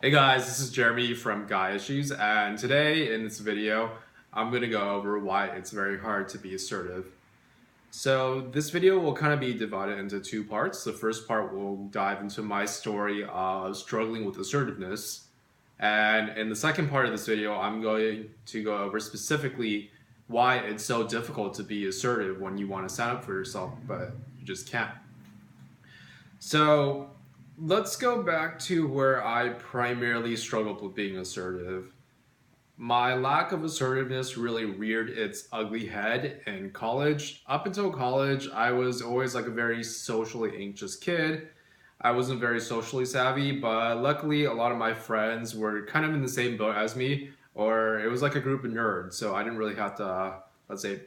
Hey guys, this is Jeremy from Guy Issues, and today in this video, I'm going to go over why it's very hard to be assertive. So this video will kind of be divided into two parts. The first part will dive into my story of struggling with assertiveness, and in the second part of this video, I'm going to go over specifically why it's so difficult to be assertive when you want to stand up for yourself, but you just can't. So let's go back to where I primarily struggled with being assertive. My lack of assertiveness really reared its ugly head in college. Up until college, I was always like a very socially anxious kid. I wasn't very socially savvy, but luckily, a lot of my friends were kind of in the same boat as me, or it was like a group of nerds, so I didn't really have to, let's say,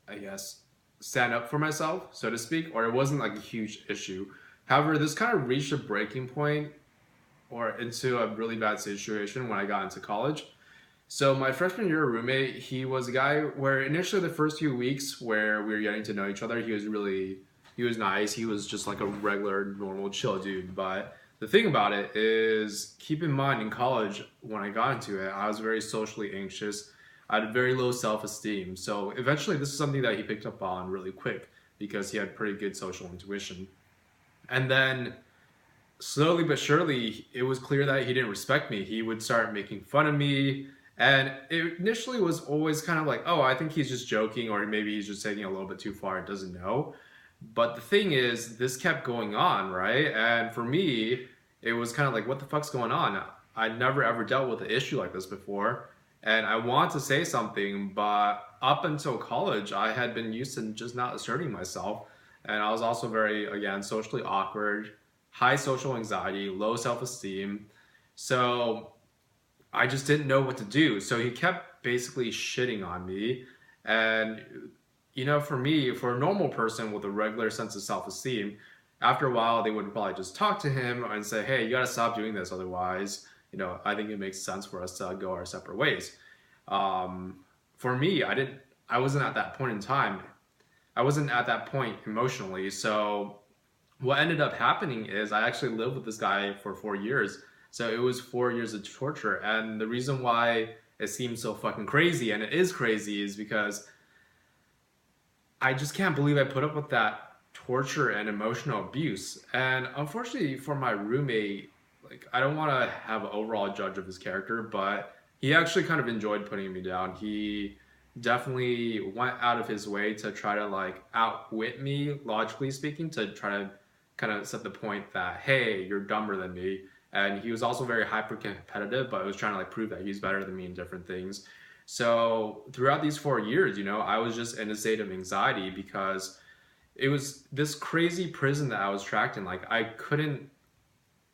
I guess, stand up for myself, so to speak, or it wasn't like a huge issue. However, this kind of reached a breaking point or into a really bad situation when I got into college. So my freshman year roommate, he was a guy where initially the first few weeks where we were getting to know each other, he was nice. He was just like a regular, normal, chill dude. But the thing about it is, keep in mind in college, when I got into it, I was very socially anxious. I had very low self-esteem. So eventually this is something that he picked up on really quick because he had pretty good social intuition. And then slowly but surely, it was clear that he didn't respect me. He would start making fun of me. And it initially was always kind of like, oh, I think he's just joking, or maybe he's just taking it a little bit too far and doesn't know. But the thing is, this kept going on, right? And for me, it was kind of like, what the fuck's going on? I'd never ever dealt with an issue like this before. And I want to say something, but up until college, I had been used to just not asserting myself. And I was also very, again, socially awkward, high social anxiety, low self esteem. So I just didn't know what to do. So he kept basically shitting on me. And, for me, for a normal person with a regular sense of self esteem, after a while, they would probably just talk to him and say, hey, you got to stop doing this. Otherwise, I think it makes sense for us to go our separate ways. For me, I wasn't at that point in time. I wasn't at that point emotionally. So what ended up happening is I actually lived with this guy for 4 years. So it was 4 years of torture. And the reason why it seems so fucking crazy, and it is crazy, is because I just can't believe I put up with that torture and emotional abuse. And unfortunately for my roommate, like, I don't want to have an overall judge of his character, but he actually kind of enjoyed putting me down. He definitely went out of his way to try to like outwit me, logically speaking, to try to kind of set the point that, hey, you're dumber than me. And he was also very hyper competitive, but was trying to like prove that he's better than me in different things. So throughout these 4 years, I was just in a state of anxiety because it was this crazy prison that I was trapped in. Like, I couldn't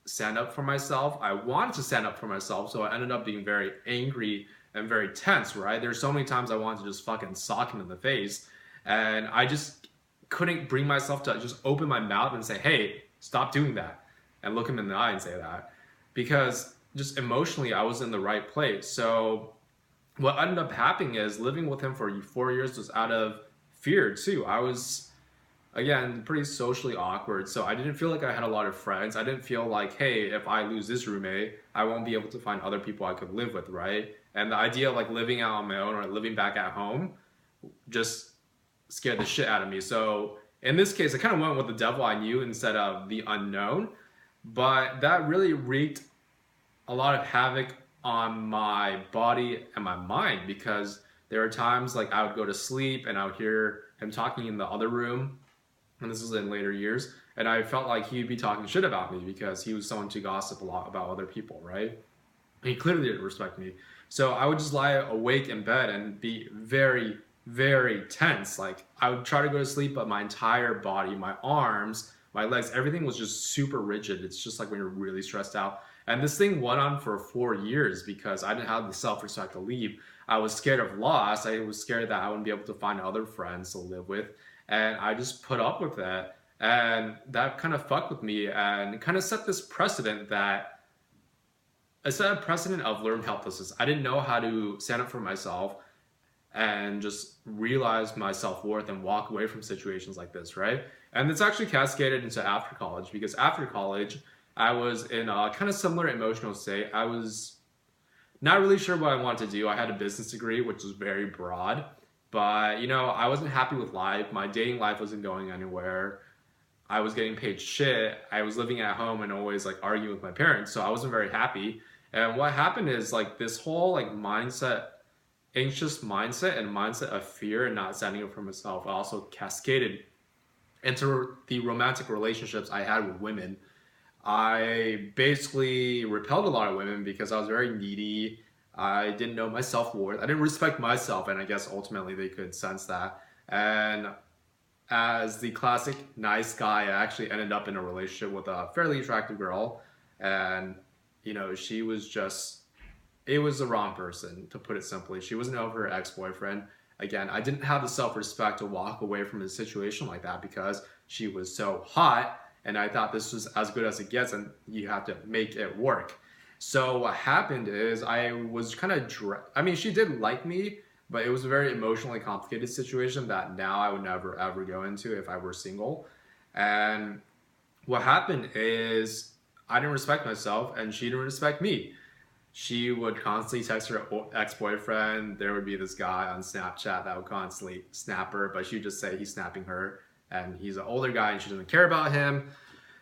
stand up for myself. I wanted to stand up for myself, so I ended up being very angry and very tense, right? There's so many times I wanted to just fucking sock him in the face, and I just couldn't bring myself to just open my mouth and say, hey, stop doing that, and look him in the eye and say that, because just emotionally I was in the right place. So what ended up happening is living with him for 4 years was out of fear too. I was, again, pretty socially awkward, so I didn't feel like I had a lot of friends. I didn't feel like, hey, if I lose this roommate, I won't be able to find other people I could live with, right? And the idea of like living out on my own or living back at home just scared the shit out of me. So in this case, I kind of went with the devil I knew instead of the unknown, but that really wreaked a lot of havoc on my body and my mind, because there are times like I would go to sleep and I would hear him talking in the other room, and this was in later years, and I felt like he'd be talking shit about me because he was someone to gossip a lot about other people, right? He clearly didn't respect me. So I would just lie awake in bed and be very, very tense. Like, I would try to go to sleep, but my entire body, my arms, my legs, everything was just super rigid. It's just like when you're really stressed out. And this thing went on for 4 years because I didn't have the self-respect to leave. I was scared of loss. I was scared that I wouldn't be able to find other friends to live with. And I just put up with that. And that kind of fucked with me and kind of set this precedent that I set a precedent of learned helplessness. I didn't know how to stand up for myself and just realize my self-worth and walk away from situations like this, right? And it's actually cascaded into after college, because after college, I was in a kind of similar emotional state. I was not really sure what I wanted to do. I had a business degree, which was very broad, but I wasn't happy with life. My dating life wasn't going anywhere. I was getting paid shit. I was living at home and always like arguing with my parents, so I wasn't very happy. And what happened is like this whole like mindset, anxious mindset and mindset of fear and not standing up for myself also cascaded into the romantic relationships I had with women. I basically repelled a lot of women because I was very needy. I didn't know my self worth. I didn't respect myself, and I guess ultimately they could sense that. And as the classic nice guy, I actually ended up in a relationship with a fairly attractive girl, and she was just it was the wrong person, to put it simply. She wasn't over her ex-boyfriend. Again, I didn't have the self-respect to walk away from a situation like that because she was so hot, and I thought this was as good as it gets, and you have to make it work. So what happened is I was kind of I mean, she did like me, but it was a very emotionally complicated situation that now I would never ever go into if I were single. And what happened is I didn't respect myself, and she didn't respect me. She would constantly text her ex-boyfriend. There would be this guy on Snapchat that would constantly snap her, but she'd just say he's snapping her, and he's an older guy and she doesn't care about him.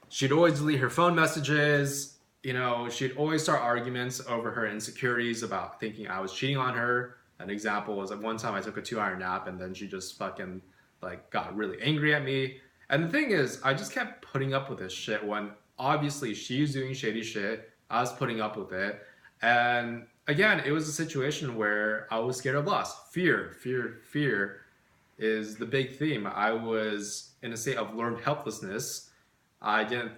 She'd always delete her phone messages. She'd always start arguments over her insecurities about thinking I was cheating on her. An example was at one time I took a 2 hour nap, and then she just fucking like got really angry at me. And the thing is, I just kept putting up with this shit when obviously she's doing shady shit. I was putting up with it. And again, it was a situation where I was scared of loss. Fear, fear, fear is the big theme. I was in a state of learned helplessness. I didn't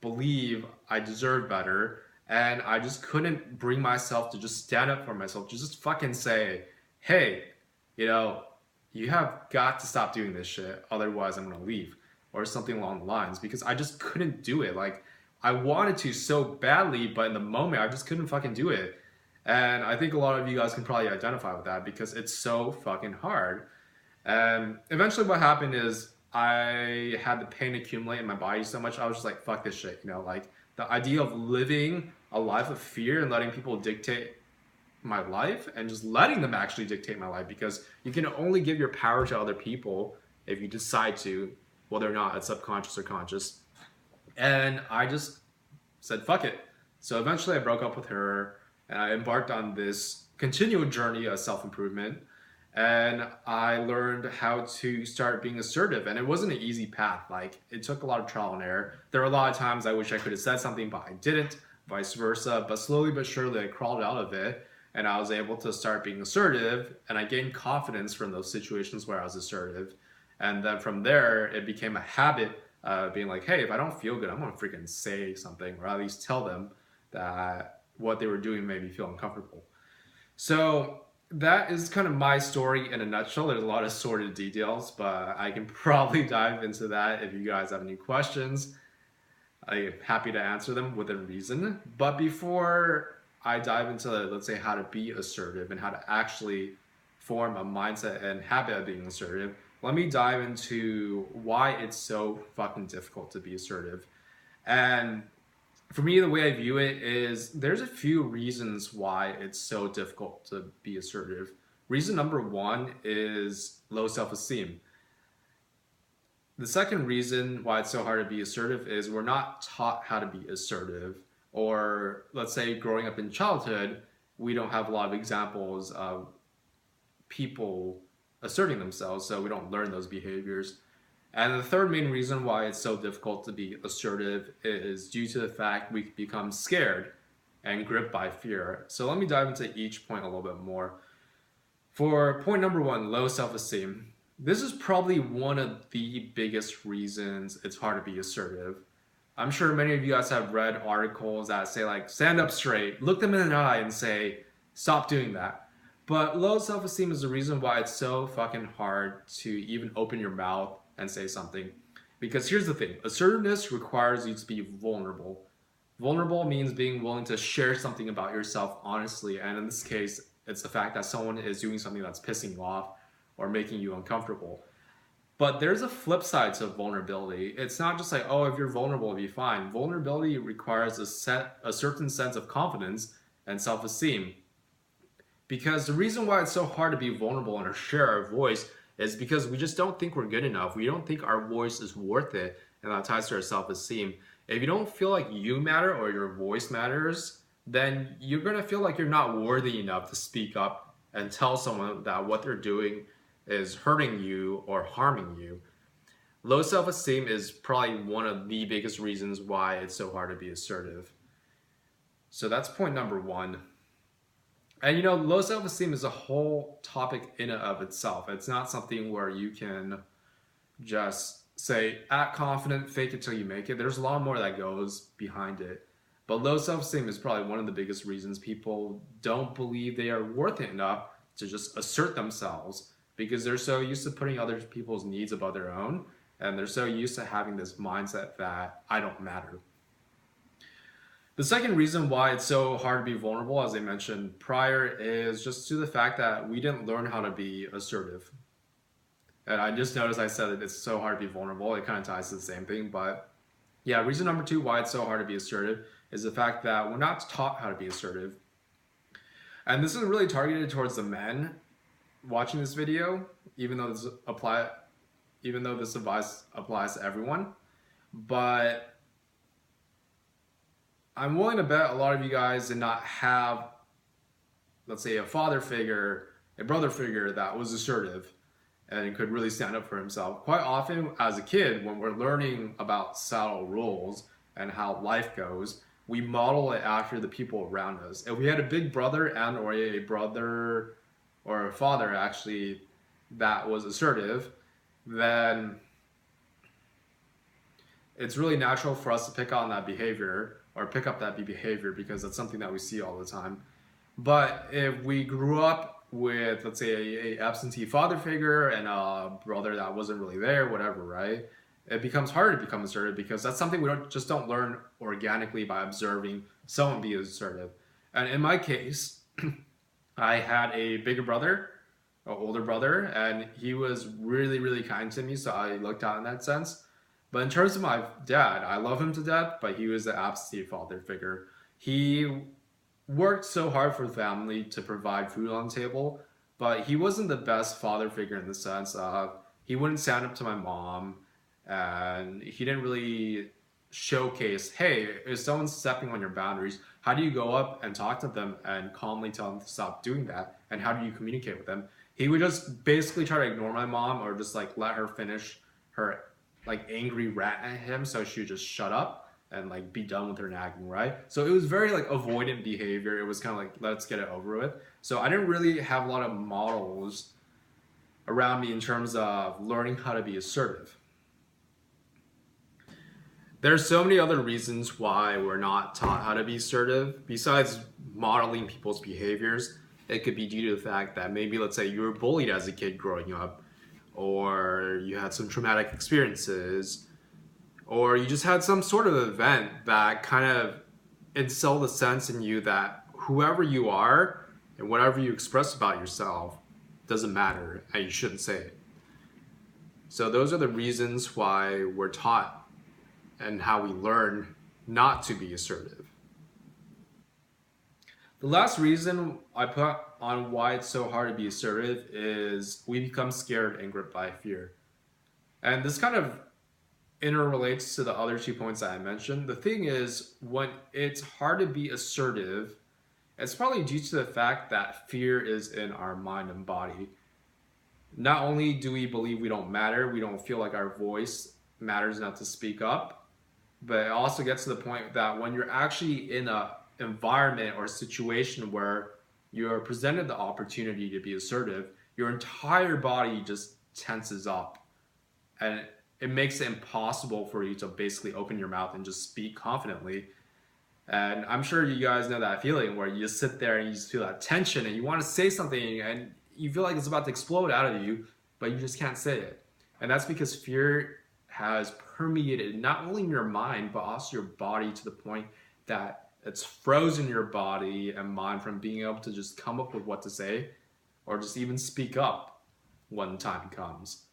believe I deserved better. And I just couldn't bring myself to just stand up for myself, to just fucking say, hey, you know, you have got to stop doing this shit. Otherwise, I'm going to leave. Or something along the lines. Because I just couldn't do it. Like, I wanted to so badly, but in the moment, I just couldn't fucking do it. And I think a lot of you guys can probably identify with that because it's so fucking hard. And eventually what happened is I had the pain accumulate in my body so much, I was just like, fuck this shit, like the idea of living a life of fear and letting people dictate my life and just letting them actually dictate my life, because you can only give your power to other people if you decide to, whether or not it's subconscious or conscious. And I just said, fuck it. So eventually I broke up with her and I embarked on this continual journey of self-improvement. And I learned how to start being assertive. And it wasn't an easy path. Like, it took a lot of trial and error. There were a lot of times I wish I could have said something, but I didn't, vice versa. But slowly but surely I crawled out of it and I was able to start being assertive. And I gained confidence from those situations where I was assertive. And then from there, it became a habit being like, hey, if I don't feel good, I'm gonna freaking say something, or at least tell them that what they were doing made me feel uncomfortable. So that is kind of my story in a nutshell. There's a lot of sordid details, but I can probably dive into that if you guys have any questions. I'm happy to answer them within reason. But before I dive into, let's say, how to be assertive and how to actually form a mindset and habit of being assertive, let me dive into why it's so fucking difficult to be assertive. And for me, the way I view it is there's a few reasons why it's so difficult to be assertive. Reason number one is low self-esteem. The second reason why it's so hard to be assertive is we're not taught how to be assertive. Or let's say growing up in childhood, we don't have a lot of examples of people asserting themselves, so we don't learn those behaviors. And the third main reason why it's so difficult to be assertive is due to the fact we become scared and gripped by fear. So let me dive into each point a little bit more. For point number one, low self-esteem. This is probably one of the biggest reasons it's hard to be assertive. I'm sure many of you guys have read articles that say like, stand up straight, look them in the eye and say, stop doing that. But low self-esteem is the reason why it's so fucking hard to even open your mouth and say something. Because here's the thing, assertiveness requires you to be vulnerable. Vulnerable means being willing to share something about yourself honestly, and in this case, it's the fact that someone is doing something that's pissing you off or making you uncomfortable. But there's a flip side to vulnerability. It's not just like, oh, if you're vulnerable, you'll be fine. Vulnerability requires a certain sense of confidence and self-esteem. Because the reason why it's so hard to be vulnerable and share our voice is because we just don't think we're good enough. We don't think our voice is worth it, and that ties to our self-esteem. If you don't feel like you matter or your voice matters, then you're gonna feel like you're not worthy enough to speak up and tell someone that what they're doing is hurting you or harming you. Low self-esteem is probably one of the biggest reasons why it's so hard to be assertive. So that's point number one. And low self-esteem is a whole topic in and of itself. It's not something where you can just say, act confident, fake it till you make it. There's a lot more that goes behind it. But low self-esteem is probably one of the biggest reasons people don't believe they are worth it enough to just assert themselves, because they're so used to putting other people's needs above their own, and they're so used to having this mindset that I don't matter. The second reason why it's so hard to be vulnerable, as I mentioned prior, is just to the fact that we didn't learn how to be assertive. And I just noticed I said that it's so hard to be vulnerable. It kind of ties to the same thing. But yeah, reason number two why it's so hard to be assertive is the fact that we're not taught how to be assertive. And this is really targeted towards the men watching this video, even though this advice applies to everyone. But I'm willing to bet a lot of you guys did not have, let's say, a father figure, a brother figure that was assertive and could really stand up for himself. Quite often as a kid, when we're learning about societal rules and how life goes, we model it after the people around us. If we had a big brother and or a brother or a father actually that was assertive, then it's really natural for us to pick on that behavior or pick up that behavior because that's something that we see all the time. But if we grew up with, let's say, a absentee father figure and a brother that wasn't really there, whatever, right? It becomes harder to become assertive because that's something we don't learn organically by observing someone be assertive. And in my case, I had a bigger brother, an older brother, and he was really, really kind to me, so I looked out in that sense. But in terms of my dad, I love him to death, but he was the absentee father figure. He worked so hard for the family to provide food on the table, but he wasn't the best father figure in the sense of he wouldn't stand up to my mom, and he didn't really showcase, hey, if someone's stepping on your boundaries, how do you go up and talk to them and calmly tell them to stop doing that? And how do you communicate with them? He would just basically try to ignore my mom or just like let her finish her like angry rant at him so she would just shut up and like be done with her nagging, right? So it was very like avoidant behavior. It was kind of like, let's get it over with. So I didn't really have a lot of models around me in terms of learning how to be assertive. There's so many other reasons why we're not taught how to be assertive besides modeling people's behaviors. It could be due to the fact that maybe, let's say, you were bullied as a kid growing up, or you had some traumatic experiences, or you just had some sort of event that kind of instilled a sense in you that whoever you are and whatever you express about yourself doesn't matter and you shouldn't say it. So those are the reasons why we're taught and how we learn not to be assertive. The last reason I put on why it's so hard to be assertive is we become scared and gripped by fear. And this kind of interrelates to the other 2 points that I mentioned. The thing is, when it's hard to be assertive, it's probably due to the fact that fear is in our mind and body. Not only do we believe we don't matter, we don't feel like our voice matters enough to speak up, but it also gets to the point that when you're actually in a environment or a situation where you're presented the opportunity to be assertive, your entire body just tenses up and it makes it impossible for you to basically open your mouth and just speak confidently. And I'm sure you guys know that feeling where you just sit there and you just feel that tension and you want to say something and you feel like it's about to explode out of you, but you just can't say it. And that's because fear has permeated not only in your mind, but also your body to the point that it's frozen your body and mind from being able to just come up with what to say or just even speak up when time comes.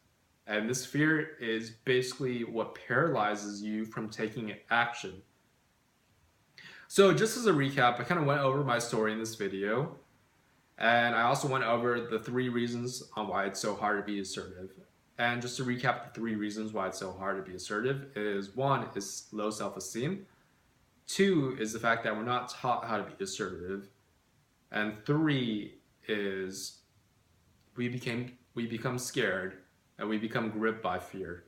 And this fear is basically what paralyzes you from taking action. So just as a recap, I kind of went over my story in this video, and I also went over the 3 reasons on why it's so hard to be assertive. And just to recap the 3 reasons why it's so hard to be assertive is, one is low self-esteem, two is the fact that we're not taught how to be assertive, and three is we become scared and we become gripped by fear.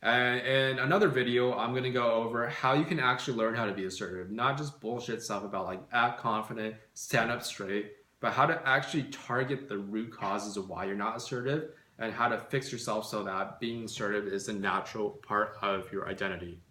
And in another video, I'm going to go over how you can actually learn how to be assertive, not just bullshit stuff about like act confident, stand up straight, but how to actually target the root causes of why you're not assertive and how to fix yourself so that being assertive is a natural part of your identity.